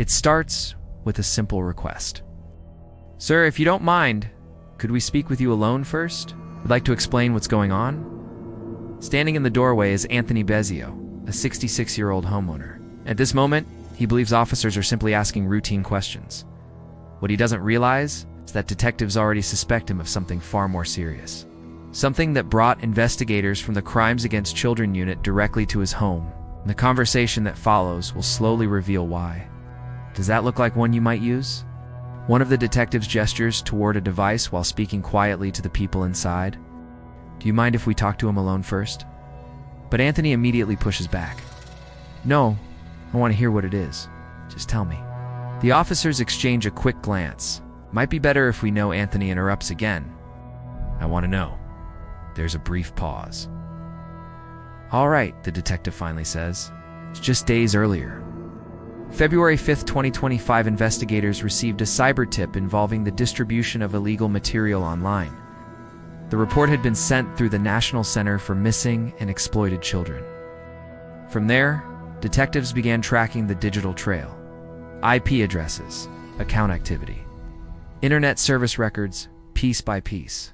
It starts with a simple request. "Sir, if you don't mind, could we speak with you alone first? I'd like to explain what's going on." Standing in the doorway is Anthony Bezio, a 66-year-old homeowner. At this moment, he believes officers are simply asking routine questions. What he doesn't realize is that detectives already suspect him of something far more serious. Something that brought investigators from the Crimes Against Children unit directly to his home. And the conversation that follows will slowly reveal why. Does that look like one you might use? One of the detectives gestures toward a device while speaking quietly to the people inside. "Do you mind if we talk to him alone first?" But Anthony immediately pushes back. "No, I want to hear what it is. Just tell me." The officers exchange a quick glance. Might be better if we know. Anthony interrupts again. "I want to know." There's a brief pause. "All right," the detective finally says. "It's just days earlier. February 5th, 2025, investigators received a cyber tip involving the distribution of illegal material online. The report had been sent through the National Center for Missing and Exploited Children. From there, detectives began tracking the digital trail. IP addresses, account activity, internet service records, piece by piece.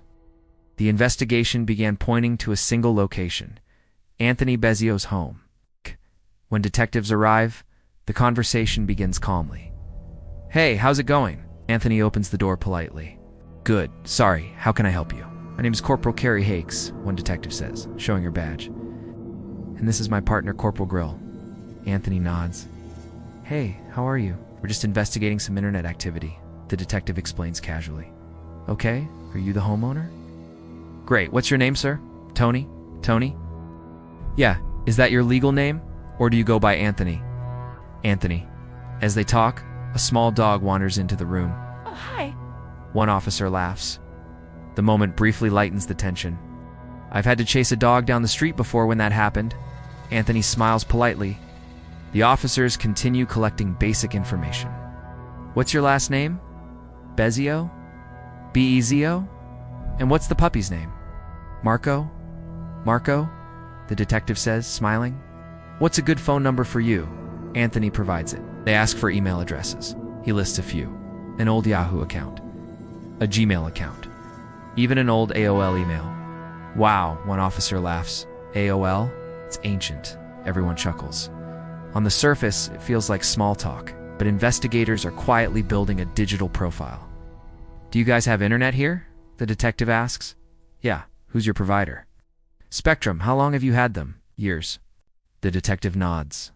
The investigation began pointing to a single location, Anthony Bezio's home. When detectives arrive, the conversation begins calmly. "Hey, how's it going?" Anthony opens the door politely. "Good. Sorry, how can I help you?" "My name is Corporal Carrie Hakes," one detective says, showing her badge. "And this is my partner, Corporal Grill." Anthony nods. "Hey, how are you?" "We're just investigating some internet activity," the detective explains casually. "Okay, are you the homeowner?" "Great. What's your name, sir?" "Tony." "Tony?" "Yeah. Is that your legal name? Or do you go by Anthony?" "Anthony." As they talk, a small dog wanders into the room. "Oh, hi." One officer laughs. The moment briefly lightens the tension. "I've had to chase a dog down the street before when that happened." Anthony smiles politely. The officers continue collecting basic information. "What's your last name?" "Bezio?" "B-E-Z-O? And what's the puppy's name?" "Marco?" "Marco?" the detective says, smiling. "What's a good phone number for you?" Anthony provides it. They ask for email addresses. He lists a few. An old Yahoo account. A Gmail account. Even an old AOL email. "Wow," one officer laughs. "AOL? It's ancient." Everyone chuckles. On the surface, it feels like small talk, but investigators are quietly building a digital profile. "Do you guys have internet here?" the detective asks. "Yeah. Who's your provider?" "Spectrum. How long have you had them?" "Years." The detective nods.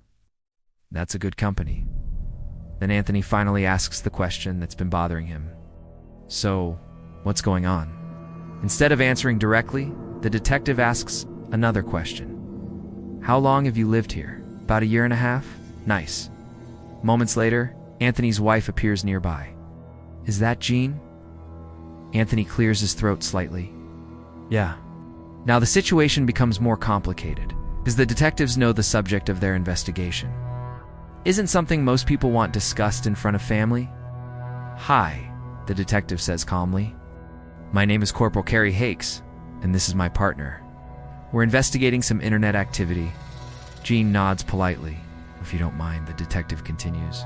"That's a good company." Then Anthony finally asks the question that's been bothering him. "So, what's going on?" Instead of answering directly, the detective asks another question. "How long have you lived here?" "About a year and a half." "Nice." Moments later, Anthony's wife appears nearby. "Is that Jean?" Anthony clears his throat slightly. "Yeah." Now the situation becomes more complicated, because the detectives know the subject of their investigation. Isn't something most people want discussed in front of family. "Hi," the detective says calmly. "My name is Corporal Carrie Hakes, and this is my partner. We're investigating some internet activity." Jean nods politely. "If you don't mind," the detective continues.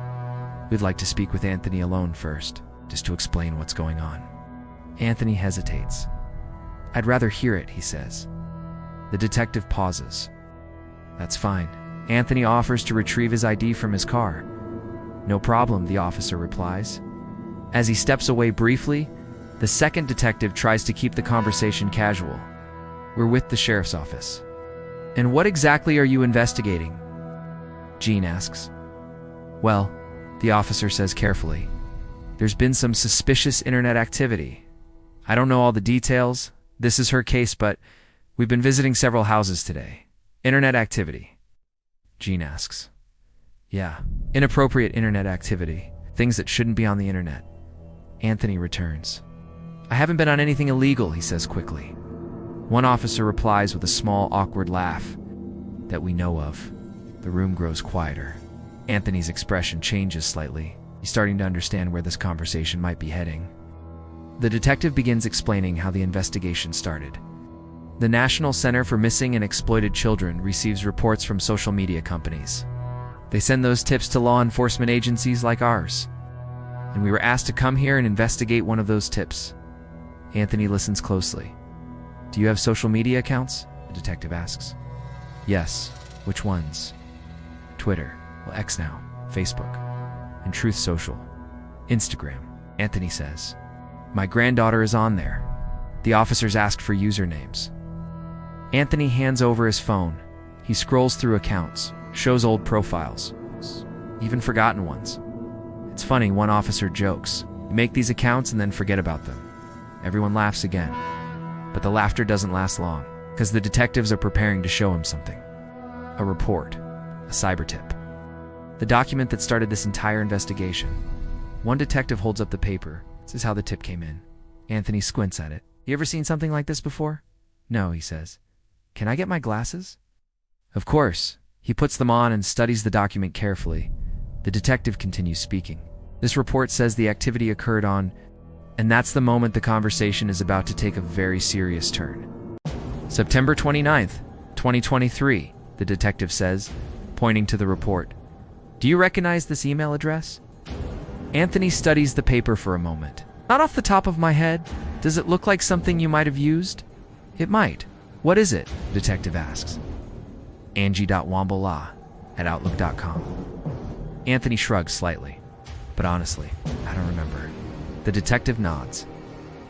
"We'd like to speak with Anthony alone first, just to explain what's going on." Anthony hesitates. "I'd rather hear it," he says. The detective pauses. "That's fine." Anthony offers to retrieve his ID from his car. "No problem," the officer replies. As he steps away briefly, the second detective tries to keep the conversation casual. "We're with the sheriff's office." "And what exactly are you investigating?" Jean asks. "Well," the officer says carefully, "there's been some suspicious internet activity. I don't know all the details. This is her case, but we've been visiting several houses today. Internet activity." Jean asks. "Yeah, inappropriate internet activity. Things that shouldn't be on the internet." Anthony returns. "I haven't been on anything illegal," he says quickly. One officer replies with a small, awkward laugh. "That we know of." The room grows quieter. Anthony's expression changes slightly. He's starting to understand where this conversation might be heading. The detective begins explaining how the investigation started. The National Center for Missing and Exploited Children receives reports from social media companies. They send those tips to law enforcement agencies like ours. And we were asked to come here and investigate one of those tips. Anthony listens closely. Do you have social media accounts? The detective asks. Yes. Which ones? Twitter. Well, X now. Facebook. And Truth Social. Instagram. Anthony says. My granddaughter is on there. The officers asked for usernames. Anthony hands over his phone. He scrolls through accounts, shows old profiles, even forgotten ones. It's funny, one officer jokes, "You make these accounts and then forget about them." Everyone laughs again. But the laughter doesn't last long, because the detectives are preparing to show him something. A report. A cyber tip. The document that started this entire investigation. One detective holds up the paper. This is how the tip came in. Anthony squints at it. You ever seen something like this before? No, he says. Can I get my glasses? Of course. He puts them on and studies the document carefully. The detective continues speaking. This report says the activity occurred on, and that's the moment the conversation is about to take a very serious turn. September 29th, 2023, the detective says, pointing to the report. Do you recognize this email address? Anthony studies the paper for a moment. Not off the top of my head. Does it look like something you might have used? It might. What is it? The detective asks. Angie.wambala@outlook.com. Anthony shrugs slightly. But honestly, I don't remember. The detective nods.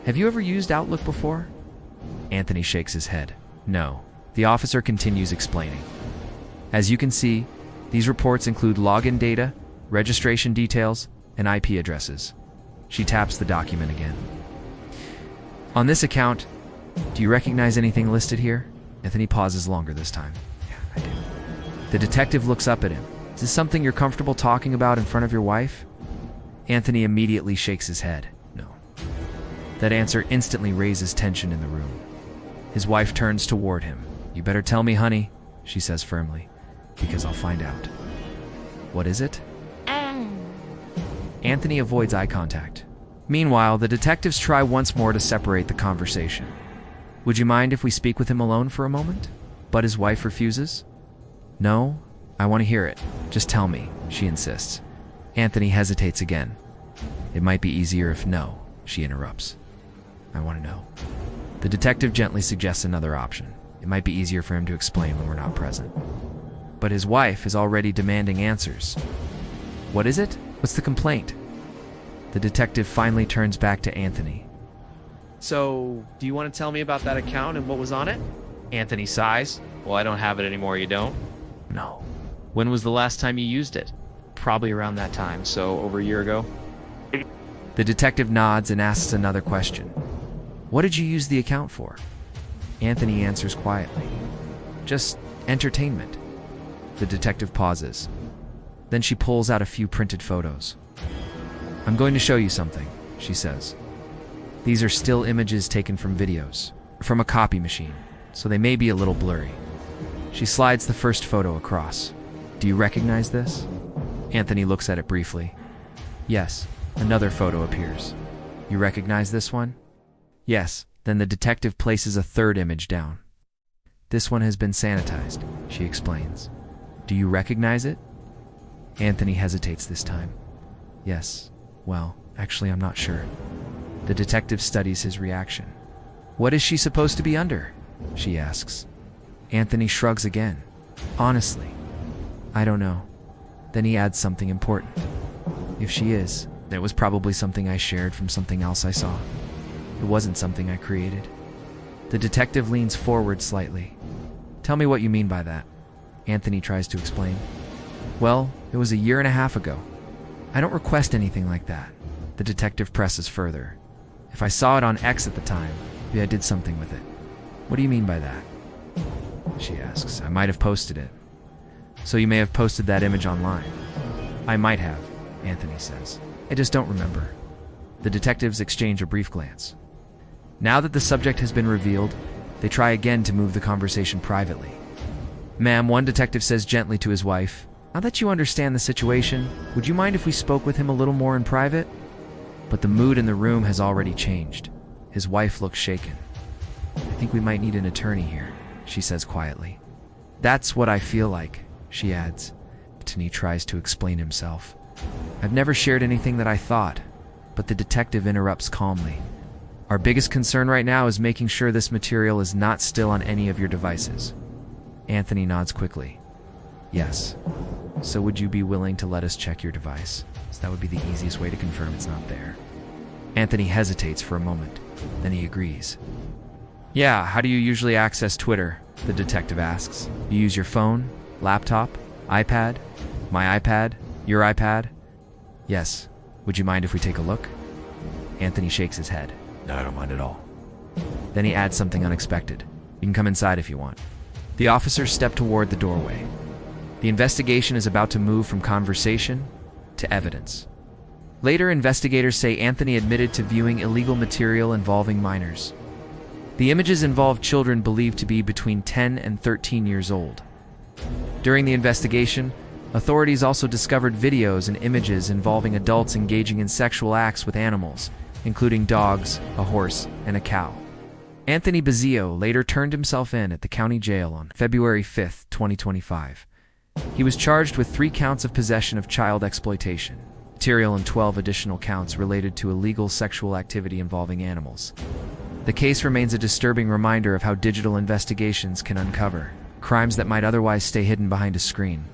Have you ever used Outlook before? Anthony shakes his head. No. The officer continues explaining. As you can see, these reports include login data, registration details, and IP addresses. She taps the document again. On this account, do you recognize anything listed here? Anthony pauses longer this time. Yeah, I do. The detective looks up at him. Is this something you're comfortable talking about in front of your wife? Anthony immediately shakes his head. No. That answer instantly raises tension in the room. His wife turns toward him. You better tell me, honey, she says firmly, because I'll find out. What is it? Anthony avoids eye contact. Meanwhile, the detectives try once more to separate the conversation. Would you mind if we speak with him alone for a moment? But his wife refuses. No, I want to hear it. Just tell me, she insists. Anthony hesitates again. It might be easier if no, she interrupts. I want to know. The detective gently suggests another option. It might be easier for him to explain when we're not present. But his wife is already demanding answers. What is it? What's the complaint? The detective finally turns back to Anthony. So, do you want to tell me about that account and what was on it? Anthony sighs. Well, I don't have it anymore, you don't? No. When was the last time you used it? Probably around that time, so over a year ago. The detective nods and asks another question. What did you use the account for? Anthony answers quietly. Just entertainment. The detective pauses. Then she pulls out a few printed photos. I'm going to show you something, she says. These are still images taken from videos, from a copy machine, so they may be a little blurry. She slides the first photo across. Do you recognize this? Anthony looks at it briefly. Yes, another photo appears. You recognize this one? Yes. Then the detective places a third image down. This one has been sanitized, she explains. Do you recognize it? Anthony hesitates this time. Yes. Well, actually, I'm not sure. The detective studies his reaction. What is she supposed to be under? She asks. Anthony shrugs again. Honestly, I don't know. Then he adds something important. If she is, it was probably something I shared from something else I saw. It wasn't something I created. The detective leans forward slightly. Tell me what you mean by that. Anthony tries to explain. Well, it was a year and a half ago. I don't request anything like that. The detective presses further. If I saw it on X at the time, maybe I did something with it. What do you mean by that? She asks. I might have posted it. So you may have posted that image online. I might have, Anthony says. I just don't remember. The detectives exchange a brief glance. Now that the subject has been revealed, they try again to move the conversation privately. Ma'am, one detective says gently to his wife, now that you understand the situation, would you mind if we spoke with him a little more in private? But the mood in the room has already changed. His wife looks shaken. I think we might need an attorney here, she says quietly. That's what I feel like, she adds. Anthony tries to explain himself. I've never shared anything that I thought, but the detective interrupts calmly. Our biggest concern right now is making sure this material is not still on any of your devices. Anthony nods quickly. Yes. So would you be willing to let us check your device? So that would be the easiest way to confirm it's not there. Anthony hesitates for a moment, then he agrees. Yeah, how do you usually access Twitter? The detective asks. You use your phone, laptop, iPad, my iPad, your iPad? Yes. Would you mind if we take a look? Anthony shakes his head. No, I don't mind at all. Then he adds something unexpected. You can come inside if you want. The officers step toward the doorway. The investigation is about to move from conversation to evidence. Later, investigators say Anthony admitted to viewing illegal material involving minors. The images involved children believed to be between 10 and 13 years old. During the investigation, authorities also discovered videos and images involving adults engaging in sexual acts with animals, including dogs, a horse, and a cow. Anthony Bazzio later turned himself in at the county jail on February 5, 2025. He was charged with 3 counts of possession of child exploitation, material and 12 additional counts related to illegal sexual activity involving animals. The case remains a disturbing reminder of how digital investigations can uncover crimes that might otherwise stay hidden behind a screen.